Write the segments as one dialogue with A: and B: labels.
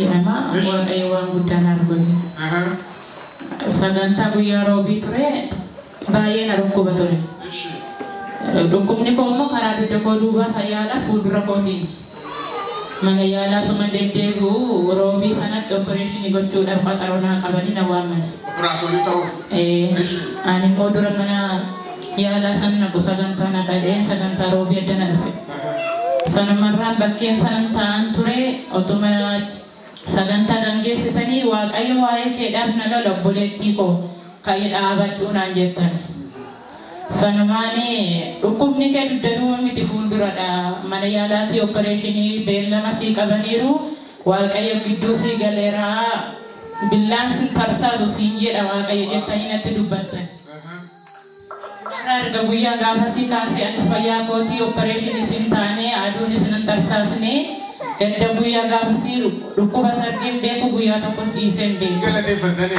A: Jema Waaqayyoon guddaan argune. Sagantaa guyyaa roobii ture baay'ee na dhukkuba ture. Dhukkubni koo immoo karaa dugda koo duuba fayyaadha fuuldura kootiin. Mana yaalaa suma deddeebi'u roobii sanatti opereeshinii gochuudhaaf qaxaroonaa qabanii na waaman.
B: Operaasyoonii ta'uu?
A: Ani immoo dura mana yaalaa sana naqu sagantaa naqadheen sagantaa roobii addana dhufe. Sanumarraan bakkeen sanan ta'an ture otuma sagantaa gaggeessitanii Waaqayyo waa'ee keedhaaf na lola obboleettii koo ka'ee dhaabadhuu naan jettan. Sanumaanii dhukkubni kee dugda duuba miti fuulduradha. Mana yaalaatti opereeshinii beellama sii qabaniiru Waaqayyo gidduu sii galeeraa billaan si tarsaatu siin jedha Waaqayyo jettanii natti dubbattan. Erga guyyaa gaafa sii kaasee anis fayyaa kootii opereeshinii siin taanee aduunis nan tarsaasnee edda guyyaa gaafa sii dhukkuba sarqeen beeku guyyaa tokko siiseen beeku.
B: Galateeffatanii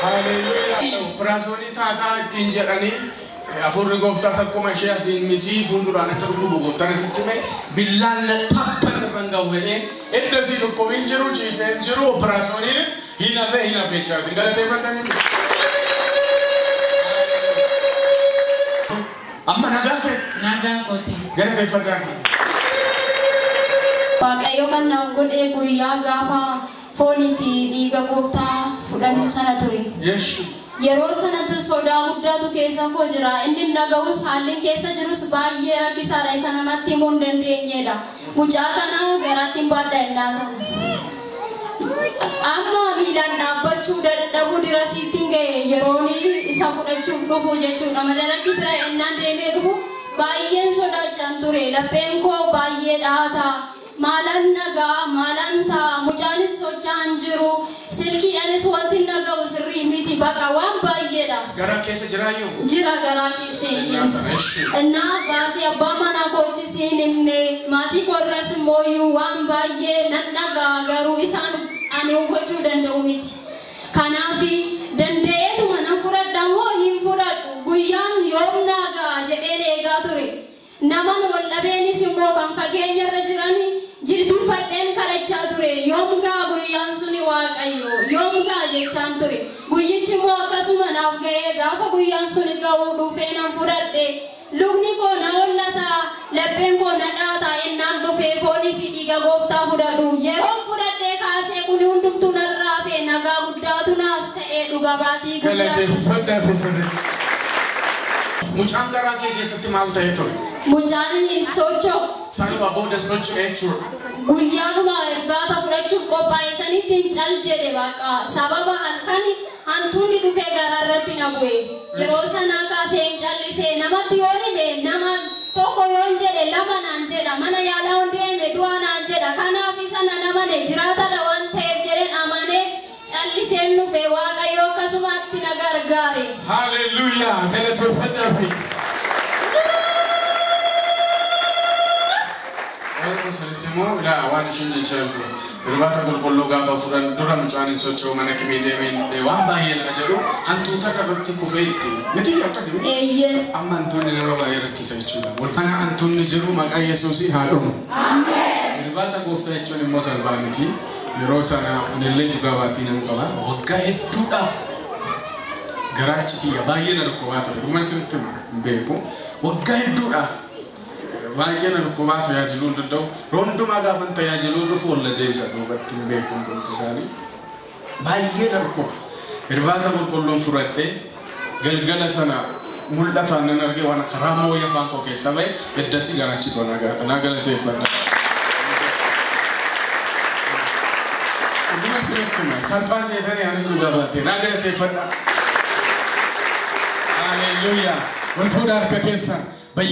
B: Haleluyaa. Operaasyoonii taataa ittiin jedhanii afurri gooftaa takkuma ishee asiin miti fuulduraan akka dhukkubu gooftaan asitti mee billaan tapha sirran gawwedhee edda sii dhukkubiin jiru ciiseen jiru operaasyooniinis hin hafee jiraati. Galateeffatanii amma nagaa
A: kooti.
B: Galateeffatanii
C: Waaqayyo kan naaf godhee guyyaa gaafa foonii fi dhiiga gooftaa fudhannu sana ture. Yeroo sanatti sodaa guddaatu keessa koo jira. Inni nagahus haalli keessa jirus baay'ee rakkisaadha. Isa namatti himuu hin dandeenyedha. Mucaa kana garaatti hin baadha innaa sana. Amma miilaan dhaabbachuu dadhabuu dirasiitti ga'e yeroon isa fudhachuuf dhufu jechuudha. Madarakki bira innaan deemee dhufu baay'een sodaachaan ture. Lapheen koo baay'ee dhaata. Maalan nagaa, maalan taa, mucaanis hojjaan jiru, silkiidhaanis wanti nagahu sirrii miti baqa waan baay'eedha.
B: Garaa keessa jiraayyuu?
C: Jira garaa keessa. Innaa baasii abbaa manaa kootti siin himne maatii koorras mooyyuu waan baay'ee nan nagaa garuu isaan ani hubachuu danda'u miti. Kanaaf danda'eetuma nan fudhadha moo hin fudhadhu guyyaan yoom nagaa jedheen eegaa ture. Naman wal dhabeenis immoo kan fageenyarra jiranii jilbifadheen kadhachaa ture yoom gaa guyyaan suni Waaqayyo yoom gaa jechaan ture guyyichi immoo akkasuma naaf ga'ee gaafa guyyaan suni ga'uu dhufee nan fudhadhe lubni koo na hollata lapheen koo na dhaata ennaan dhufee foonii fi dhiiga gooftaa fudhadhu yeroon fudhadhee kaasee kun hundumtuu narraa fee nagaa guddaatu naaf ta'ee dhuga baatii
B: guddaa. Mucaan garaa kee keessatti maal ta'ee ture?
C: Mucaan sochoo.
B: Sanuma booda sochoo jechuudha.
C: Guyyaanuma irbaata fudhachuuf qophaa'e sanitti hin cal jedhe baqa sababa halkan hantuunni dhufee garaa irratti na bu'e. Yeroo sanaa kaasee hin callisee namatti yoo hime nama tokko yoon jedhe lama naan jedha mana yaalaa hundi deeme du'aa naan jedha kanaaf isa nan amane jiraatadha waan ta'eef jedheen amanee calliseen dhufe Waaqayyo akkasumatti na gargaare.
B: Haleluyaa. Galateeffadhaa. Salitimo ila waan ishin jechuudha. Irbaata qulqulluu gaafa furan dura mucaan sochoo mana kimee deemee waan baay'ee nama jedhu hantuuta qabatti kufee itti miti akkasii. Amma hantuunni nama baay'ee rakkisa jechuudha. Walfana hantuunni jiru maqaa Yesuusii haa dhumu. Irbaata gooftaa jechuun immoo salphaa miti. Yeroo sana illee dhugaa baatii nan qaba. Waggaa hedduudhaaf garaachi kiyya baay'ee na dhukkubaa ture. Dhuma sirriitti hin beeku. Waggaa hedduudhaaf baay'ee na dhukkubaa tajaajiluu hin danda'u. Rondumaa gaafa tajaajiluu dhufu walla deebisa duubatti hin beeku hundi isaanii. Baay'ee na dhukkuba. Irbaata qulqulluun fudhadhee galgala sana mul'ataan nan argee waan karaa mooyya afaan koo keessa ba'e eddasii garaachi koo na galateeffadha. Salphaa seetanii anis dhugaa baatee naa galateeffadha. Haleluyaa. Wal fuudhaa harka keessaa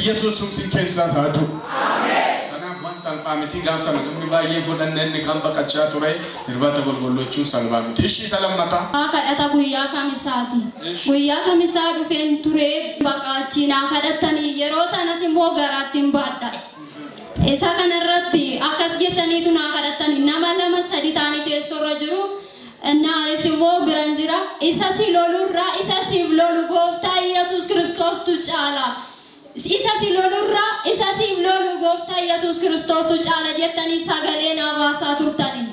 B: Yesuus sumsin keessaa taatu. Kanaaf waan salphaa miti gaafsa namni baay'ee fudhannee inni kan baqachaa ture irbaata qulqulluuchuun salphaa miti. Ishii salammataa.
C: Kadhata guyyaa kamisaati. Guyyaa kamisaa dhufeen ture baqaachinaa kadhatanii yeroo sanas immoo garaatti hin baadha. Isa kanarratti akkas jettaniitu naa kadhatanii nama lama sadi ta'anii teessoorra jiru. Naanis immoo biraan jira. Isa si lolurraa isa siif lolu gooftaa Yesuus Kiristoostu caala. Isa si lolurraa isa siif lolu gooftaa Yesuus Kiristoosu caala jettanii sagalee naa baasaa turtanii.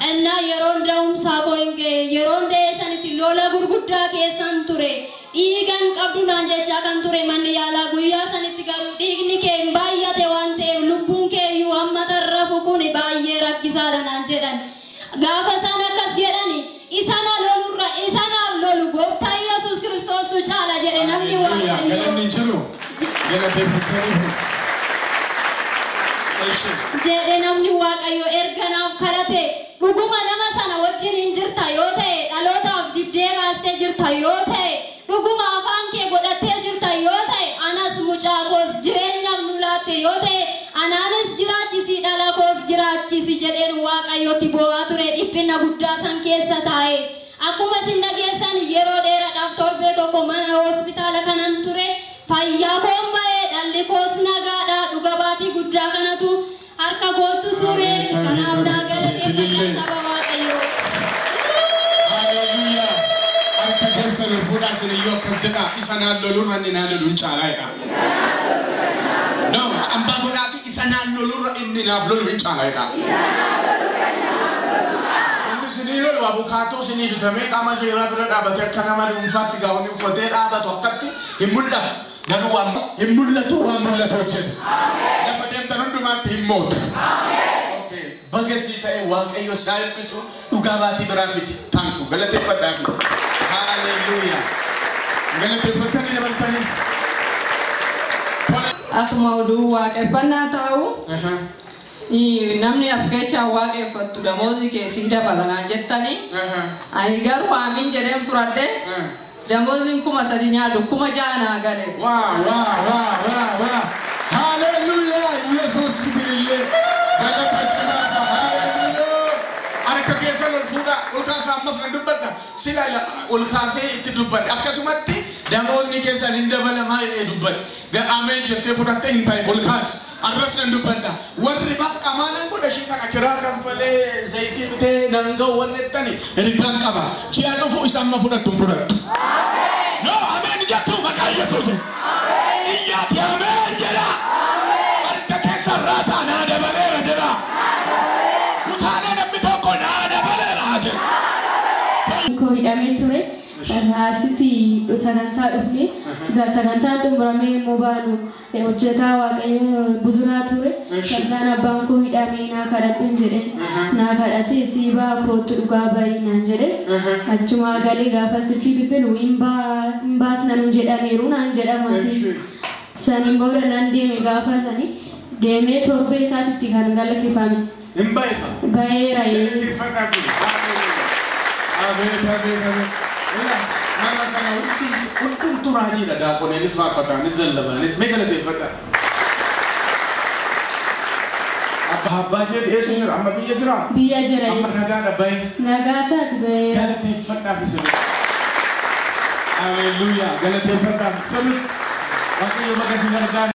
C: Enna yeroon da'umsaa koo hin ga'e yeroon deessanitti lola gurguddaa keessan ture. Dhiigan qabdu naan jechaa kan ture manni yaalaa guyyaa sanitti garuu dhiigni kee hin baay'ate waan ta'eef lubbuun kee iyyuu amma tarrafu kun baay'ee rakkisaadha naan jedhan. Gaafa isaan akkas jedhani isana lolu gooftaa Yesuus Kiristoostu caala jedhe namni waaqayyo.
B: Galanni jiru. Galateeffatanii.
C: Jedhe namni waaqayyo erganaaf kadhate dhuguma nama sana wajjin hin jirta yoo ta'e dhalootaaf dibdee baastee jirta yoo ta'e dhuguma afaan kee godhattee jirta yoo ta'e anas mucaa koos jireenyaaf nu laatte yoo ta'e anaanis jiraachisi dhala koos jiraachisi jedheen waaqayyotti boo'aa ture dhiphina guddaa san keessa taa'e. Akkuma isin dhageessan yeroo dheeraadhaaf torbee tokko mana hospitaala kanan ture fayyaa koon ba'ee dhalli koos nagaadha dhuga baatii guddaa kanatu harka kootu ture kanaaf naa galateeffadha saba waaqayyoo.
B: Hallelujah. Harka keessan fuudhaa siniyyoo akkas jedha isa naan lolurra inni naan loluun caalaadha. No, cambaa godhaati isa naan lolurra inni naaf lolu hin caalaadha. Sinii lolu abukaatoo sinii bitamee qaama seeraa bira dhaabatee akka nama dhuunfaatti gaawwan uffatee dhaabatu akkatti hin mul'atu. Garuu waan hin mul'atu waan mul'atu hojjetu. Lafa deemtan hundumaatti hin mootu. Bagasii ta'e waaqayyo isaa eebbisu dhugaa baatii biraa fiti. Tanku galateeffadhaa fi. Hallelujah. Galateeffatanii dabaltanii.
D: Asuma oduu waaqeffannaa ta'u. Namni as keessa waaqeffattu damoozii keessi dabalanaa jettanii. Ani garuu aamin jedheen fudhadhe. Damooziin 3,000 nyaadhu 6,000 gale.
B: Waa. Hallelujah. Yesuus bilillee. Galata cimaasa. Hallelujah. Harka keessan ol fuudha. Ol kaasaa ammas na dubbadha. Sila ol kaasee itti dubbadha. Akkasumatti damoonni keessan hin dabalamaa jedhee dubbadha. Ameen jettee fudhattee hin taa'e ol kaasi. Arras nan dubbadha. Warri bakka maalan godha shii kana kiraa kanfalee zayitii bitee nan ga'u wannettani ergaan qaba. Ji'a dhufu isa amma fudhattu fudhattu. No, ameen jettu maqaa Yesuusi. Iyyaati ameen jedha. Harka keessa raasaa naa dabaleera jedha. Kutaalee namni tokko naa dabaleera jedha.
E: Koo hidhamee ture. Asitti sagantaa dhufne sagantaan xumuramee immoo baanu hojjetaa waaqayyo buzuraa ture. Sagantaan abbaan koo hidhamee naa kadhadhuun jedhe naa kadhate siibaa kootu dhugaa bahii naan jedhe achumaa galee gaafa silkii bilbilu hin baasnan jedhaniiru naan jedhamati. Saniin booda nan deeme gaafa sanii deemee torbee isaatitti kan galateeffame.
B: Hin baheera.
E: Baheera.
B: Nama kana hundumtu raajiidha daakoneenis faarfataanis lallabaanis mee galateeffadha. Abbaa keeti eessa jira? Amma biyya jira?
E: Biyya jira.
B: Amma nagaadha bahe?
E: Nagaa isaati bahe.
B: Galateeffadhaa bisanii. Hallelujah. Galateeffadhaa. Saluuti. Waaqayyo baga si gargaara.